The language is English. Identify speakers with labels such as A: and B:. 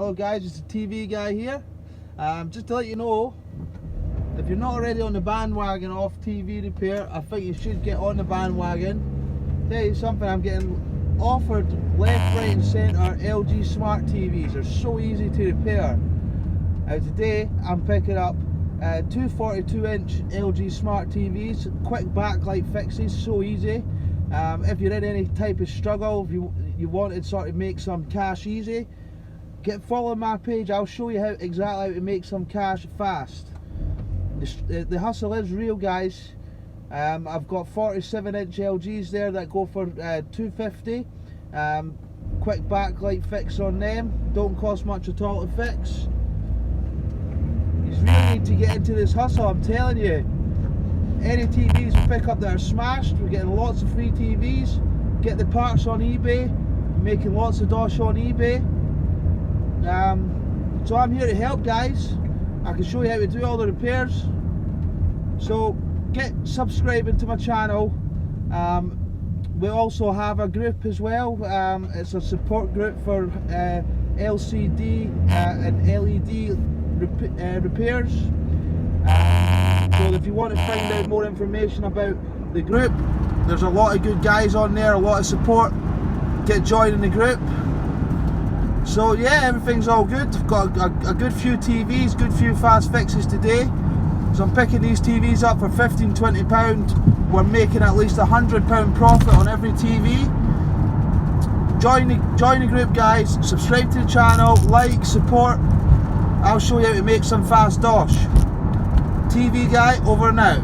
A: Hello guys, it's the TV guy here. Just to let you know, if you're not already on the bandwagon of TV repair, I think you should get on the bandwagon. Tell you something, I'm getting offered left, right and centre LG smart TVs. They're so easy to repair. Today I'm picking up two 42-inch LG smart TVs, quick backlight fixes, so easy. If you're in any type of struggle, if you wanted sort of make some cash easy, follow my page. I'll show you exactly how to make some cash fast. The hustle is real, guys. I've got 47-inch LGs there that go for $250. Quick backlight fix on them, don't cost much at all to fix. You really need to get into this hustle, I'm telling you. Any TVs we pick up that are smashed, we're getting lots of free TVs. Get the parts on eBay, making lots of dosh on eBay. So I'm here to help, guys. I can show you how to do all the repairs. So get subscribing to my channel. We also have a group as well. It's a support group for LCD and LED repairs. So if you want to find out more information about the group, there's a lot of good guys on there, a lot of support. Get joining the group. So yeah, everything's all good. I've got a good few TVs, good few fast fixes today. So I'm picking these TVs up for £15–20. We're making at least £100 profit on every TV. Join the group, guys. Subscribe to the channel, like, support. I'll show you how to make some fast dosh. TV guy, over and out.